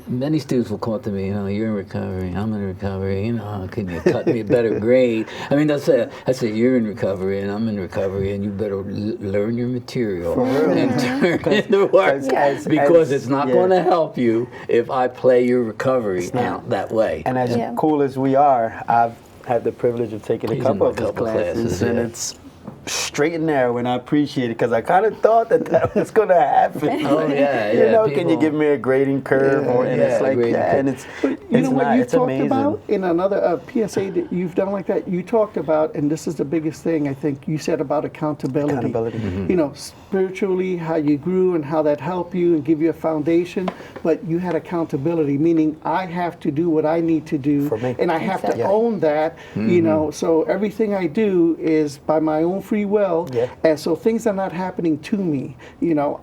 Many students will come to me, you're in recovery, I'm in recovery, can you cut me a better grade? I mean, I say, you're in recovery and I'm in recovery, and you better learn your material and turn it into work, because it's not going to help you if I play your recovery out that way. And as Yeah. cool as we are, I've had the privilege of taking a He's couple in of his a couple classes, classes, and yeah. it's straight and narrow, and I appreciate it, because I kind of thought that was going to happen. Oh, yeah, You yeah, know, can you people- give me a grading curve? And it's like, grading curve. and it's, You it's know what not, you it's talked amazing. about in another PSA that you've done like that? You talked about, and this is the biggest thing I think you said about accountability. Accountability. Spiritually, how you grew and how that helped you and give you a foundation, but you had accountability, meaning I have to do what I need to do, For me. and I have to Exactly. own that, so everything I do is by my own free will, Yeah. and so things are not happening to me.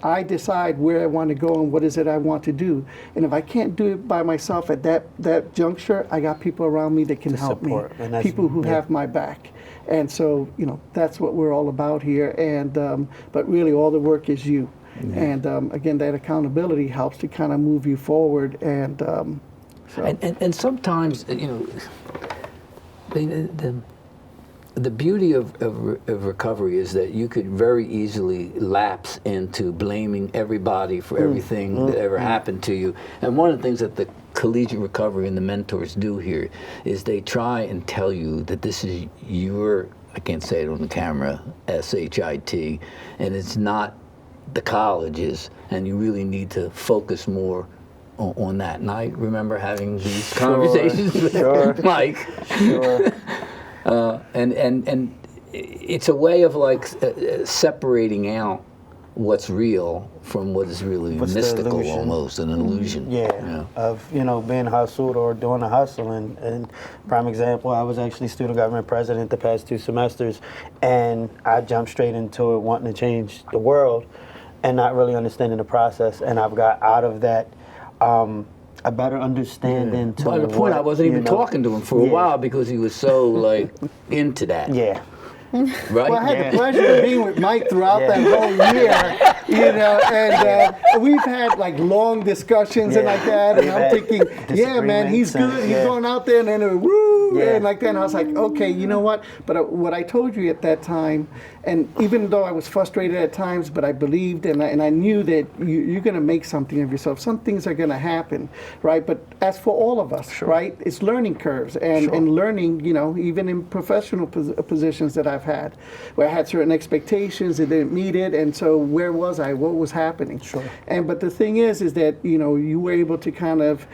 I decide where I want to go and what is it I want to do, and if I can't do it by myself at that juncture, I got people around me that can To help support, and me, that's- people who yeah. have my back. And so, that's what we're all about here. And but really, all the work is you. And again, that accountability helps to kind of move you forward. And so, And sometimes, the beauty of recovery is that you could very easily lapse into blaming everybody for everything that ever happened to you. And one of the things that the collegiate recovery and the mentors do here is they try and tell you that this is your, I can't say it on the camera, SHIT, and it's not the college's, and you really need to focus more on that. And I remember having these conversations with Mike. Sure. And it's a way of separating out what's real from what is really What's the mystical, illusion? almost an illusion. Yeah, of being hustled or doing a hustle. And prime example, I was actually student government president the past 2 semesters, and I jumped straight into it wanting to change the world and not really understanding the process. And I've got out of that a better understanding to By the point, I wasn't even talking to him for a Yeah. while because he was so into that. Yeah. Right? well, I had the pleasure of being with Mike throughout that whole year, and we've had long discussions and like that, and I'm thinking, yeah, man, he's disagreements good. and- He's yeah. going out there, and then woo, Yeah. and like that. And I was like, okay, you know what? But what I told you at that time, and even though I was frustrated at times, but I believed and I knew that you're going to make something of yourself. Some things are going to happen, right? But as for all of us, right, it's learning curves and learning, even in professional positions that I've had, where I had certain expectations that didn't meet it, and so where was I? What was happening? Sure. But the thing is that you were able to kind of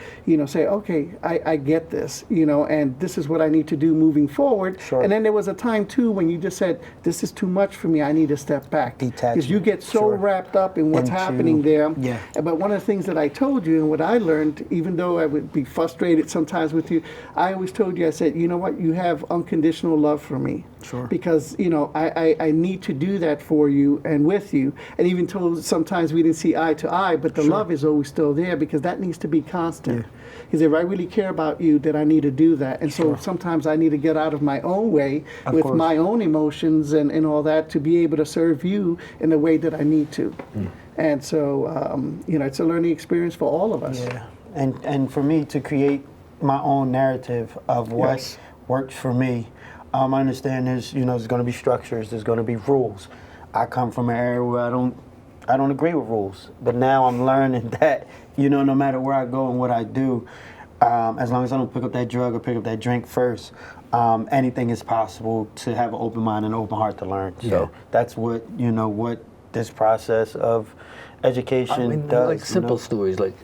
say, okay, I get this, and this is what I need to do moving forward. Sure. And then there was a time too when you just said, this is too much for me. I need to step back. Because you Detachment. get so Sure. wrapped up in what's Into- happening there. Yeah. But one of the things that I told you and what I learned, even though I would be frustrated sometimes with you, I always told you, I said, you know what, you have unconditional love for me. Sure. Because, I need to do that for you and with you. And even though sometimes we didn't see eye to eye, but the love is always still there because that needs to be constant. Because if I really care about you, then I need to do that. And so sometimes I need to get out of my own way with course. my own emotions and all that to be able to serve you in the way that I need to. And so, it's a learning experience for all of us. Yeah, and for me to create my own narrative of what Yes. works for me. I understand there's going to be structures, there's going to be rules. I come from an area where I don't agree with rules, but now I'm learning that no matter where I go and what I do, as long as I don't pick up that drug or pick up that drink first, anything is possible to have an open mind and an open heart to learn. Yeah. So that's what what this process of education I mean, does. like simple stories, like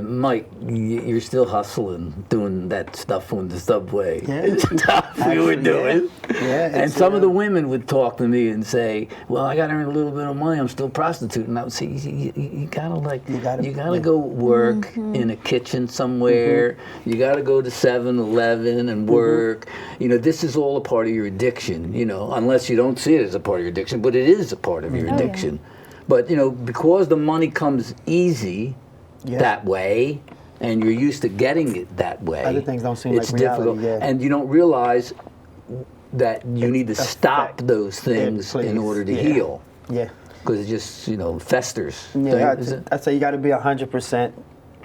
Mike, you're still hustling, doing that stuff on the subway. Yeah. Stuff we were Actually, doing. Yeah, And it's, some of the women would talk to me and say, "Well, I got to earn a little bit of money. I'm still prostituting." I would say, "You gotta go work in a kitchen somewhere. You gotta go to 7-Eleven and work. This is all a part of your addiction. Unless you don't see it as a part of your addiction, but it is a part of your yeah. addiction. But because the money comes easy." Yeah. That way, and you're used to getting it that way. Other things don't seem it's like reality, difficult, yeah. and you don't realize that you need to stop affect those things place, in order to yeah. heal, Yeah. because it just festers. Yeah, Is it? I'd say you got to be 100%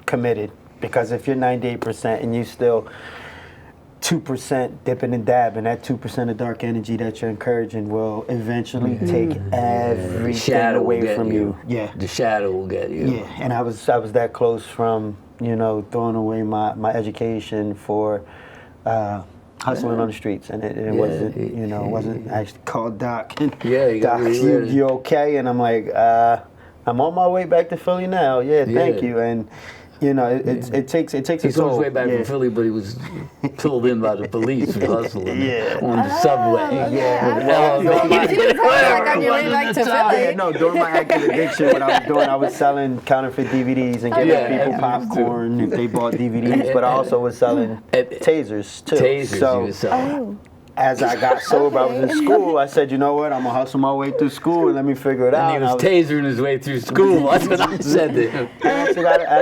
committed, because if you're 98% and you still 2% dipping and dabbing, that 2% of dark energy that you're encouraging will eventually take everything will away get from you. Yeah. The shadow will get you. Yeah, and I was that close from throwing away my education for hustling on the streets, and it wasn't wasn't actually called Doc. Yeah, you got Doc, reread. you okay? And I'm like, I'm on my way back to Philly now. Yeah, thank Yeah. you. And it takes a He's toll. on his way back yeah. from Philly, but he was pulled in by the police for hustling Yeah. on the subway. Yeah. You didn't sound like on your way back to Yeah, Philly. no, during my active addiction, what I was doing, I was selling counterfeit DVDs and giving Yeah, people that's me too. popcorn if they bought DVDs, but I also was selling tasers too. Tasers So you were selling. as I got sober, I was in school. I said, you know what? I'm gonna hustle my way through school and let me figure it out. And he was tasering his way through school. That's what I said to him. I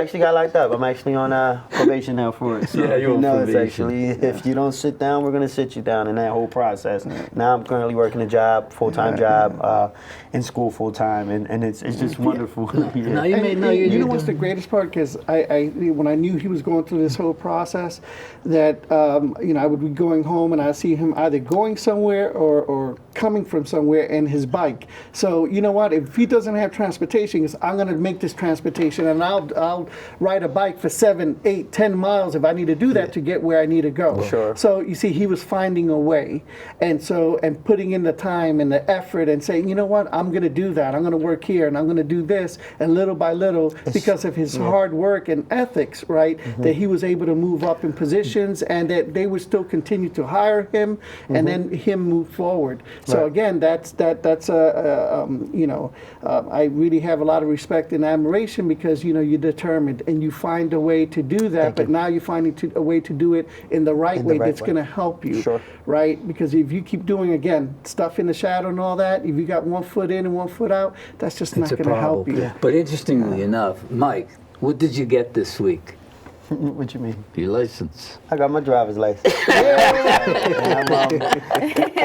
actually got locked up. I'm actually on probation now for it. So, Yeah, you're on it's probation. actually, if you don't sit down, we're going to sit you down in that whole process. Now I'm currently working a job, full-time job, in school full-time, and it's just wonderful. Yeah. No, you And may know you you're know what's the greatest part? Because when I knew he was going through this whole process, that I would be going home and I see him either going somewhere or coming from somewhere in his bike. So you know what? If he doesn't have transportation, I'm going to make this transportation, and I'll ride a bike for 7, 8, 10 miles if I need to do that to get where I need to go. Sure. So you see, he was finding a way, and putting in the time and the effort, and saying, you know what? I'm going to do that. I'm going to work here, and I'm going to do this, and little by little, because of his hard work and ethics, right, that he was able to move up in positions, and that they would still continue to hire him, and then him move forward. So again, that's I really have a lot of respect and admiration, because you're determined and you find a way to do that. But now you're finding a way to do it in the right way that's going to help you, Sure. right? Because if you keep doing again stuff in the shadow and all that, if you got one foot in and one foot out, that's just not It's a going to help problem. you. But interestingly enough, Mike, what did you get this week? What you mean? Your license. I got my driver's license. It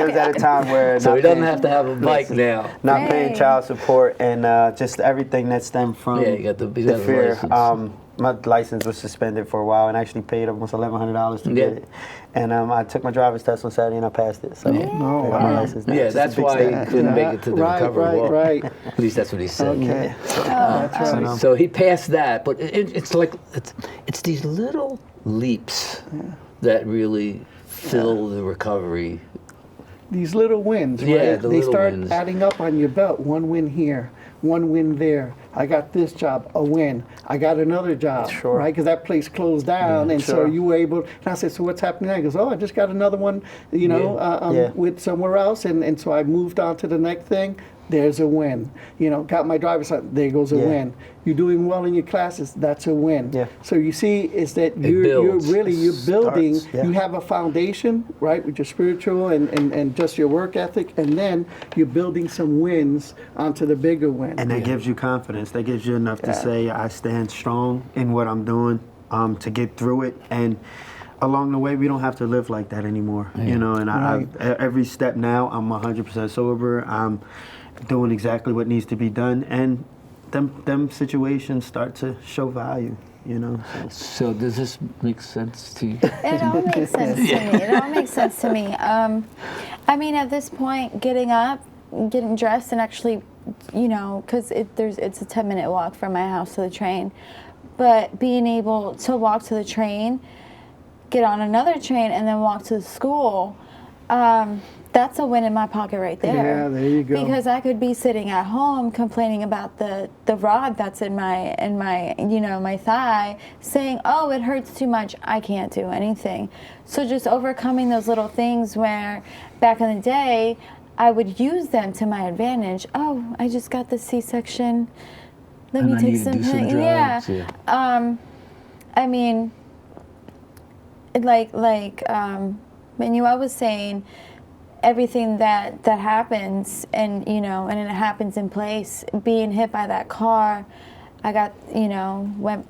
was at a time where So not he doesn't paying- have to have a bike now. not paying Hey. child support and just everything that stemmed from Yeah, you got the the fear. license. My license was suspended for a while, and actually paid almost $1,100 to get Yeah. it. And I took my driver's test on Saturday and I passed it. So I got my license now. Yeah, It's just a that's big why step. he couldn't make it to the recovery walk. Right. At least that's what he said. Okay. So he passed that, but it's like it's these little leaps that really fill the recovery. These little wins, Yeah, right? the They little start wins. adding up on your belt. One win here, one win there. I got this job, a win. I got another job, Sure. right? Because that place closed down, and so sure. you were able. And I said, "So what's happening now?" He goes, "Oh, I just got another one, Yeah. with somewhere else." And so I moved on to the next thing. There's a win. Got my driver's license. There goes a Yeah. win. You're doing well in your classes. That's a win. Yeah. So you see, is that you're builds. building. Starts, yeah. You have a foundation, right, with your spiritual and just your work ethic, and then you're building some wins onto the bigger win. And that gives you confidence. That gives you enough to say, I stand strong in what I'm doing to get through it. And along the way, we don't have to live like that anymore. And every step now, I'm 100% sober. I'm doing exactly what needs to be done. And them situations start to show value, you know. So does this make sense to you? It all makes sense to me. It all makes sense to me. I mean, at this point, getting up, getting dressed, and actually, you know, because it's a 10-minute walk from my house to the train, but being able to walk to the train, get on another train, and then walk to the school, that's a win in my pocket right there. Yeah, there you go. Because I could be sitting at home complaining about the rod that's in my you know, my thigh, saying, oh, it hurts too much, I can't do anything. So just overcoming those little things where back in the day I would use them to my advantage. Oh, I just got the C-section. Let And me I take need to some do some pain. drugs, Yeah. yeah. I mean, like Manuel was saying, everything that happens, and you know, and it happens in place. Being hit by that car, I got, you know,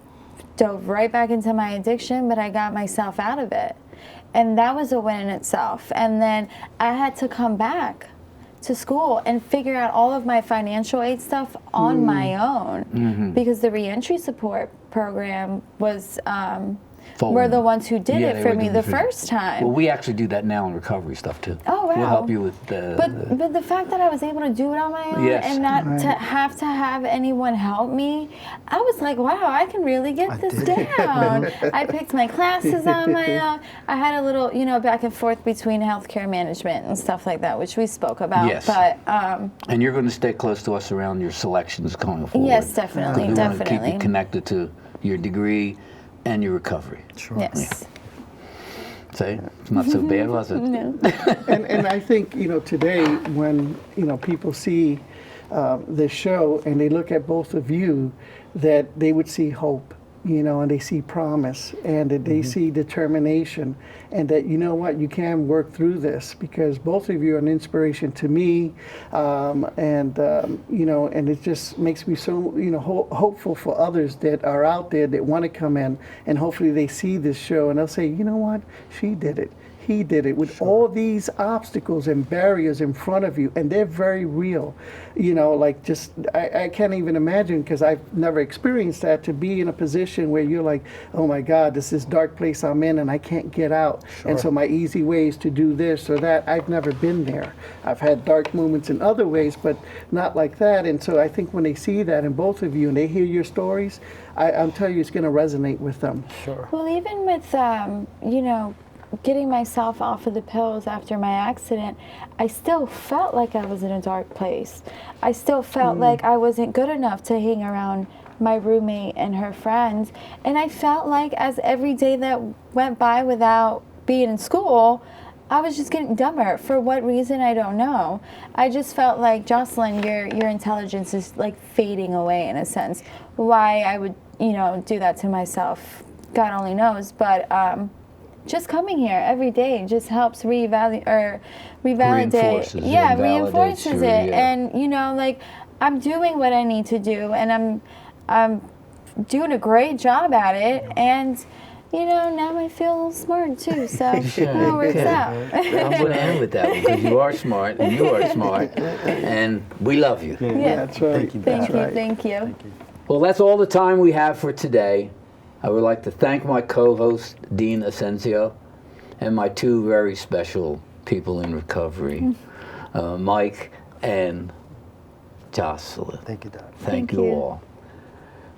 dove right back into my addiction, but I got myself out of it, and that was a win in itself. And then I had to come back to school and figure out all of my financial aid stuff on my own, because the reentry support program was were the ones who did Yeah, it they for were me doing the it for you. first time. Well, we actually do that now in recovery stuff too. Oh, wow. We'll help you with the. But the fact that I was able to do it on my own, Yes. and not to have anyone help me, I was like, wow, I can really get this down. I picked my classes on my own. I had a little, you know, back and forth between healthcare management and stuff like that, which we spoke about. Yes. But And you're going to stay close to us around your selections going forward. yes, definitely, We want to keep definitely. you connected to your degree and your recovery. Sure. Yes. See, it's not so bad, was it? No. And I think, you know, today when, you know, people see this show and they look at both of you, that they would see hope, you know, and they see promise, and that they see determination, and that, you know what, you can work through this, because both of you are an inspiration to me, you know, and it just makes me so, you know, hopeful for others that are out there that want to come in, and hopefully they see this show and they'll say, you know what, she did it. He did it with all these obstacles and barriers in front of you, and they're very real. You know, like just, I can't even imagine, because I've never experienced that, to be in a position where you're like, oh my God, this is dark place I'm in and I can't get out. And so my easy way is to do this or that. I've never been there. I've had dark moments in other ways, but not like that. And so I think when they see that in both of you and they hear your stories, I'm telling you, it's going to resonate with them. Sure. Well, even with, you know, getting myself off of the pills after my accident, I still felt like I was in a dark place. I still felt like I wasn't good enough to hang around my roommate and her friends. And I felt like as every day that went by without being in school, I was just getting dumber. For what reason, I don't know. I just felt like, Jocelyn, your intelligence is like fading away in a sense. Why I would, you know, do that to myself, God only knows. But just coming here every day just helps revalidate. Reinforces it, Yeah, validates reinforces your- it. yeah. And you know, like, I'm doing what I need to do, and I'm doing a great job at it. And you know, now I feel a little smart too, so it all works out. I'm going to end with that one, because you are smart and you are smart, and we love you. Yeah. That's right. Thank you. Thank That's you, right. thank you. Well, that's all the time we have for today. I would like to thank my co-host, Dean Asensio, and my two very special people in recovery, Mike and Jocelyn. Thank you, Doc. Thank Thank you you. all.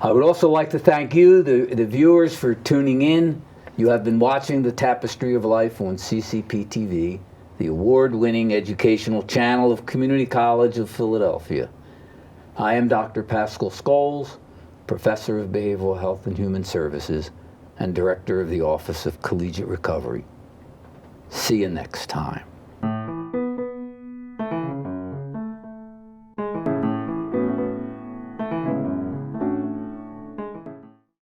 I would also like to thank you, the viewers, for tuning in. You have been watching the Tapestry of Life on CCP TV, the award-winning educational channel of Community College of Philadelphia. I am Dr. Pascal Scholes, Professor of Behavioral Health and Human Services, and Director of the Office of Collegiate Recovery. See you next time.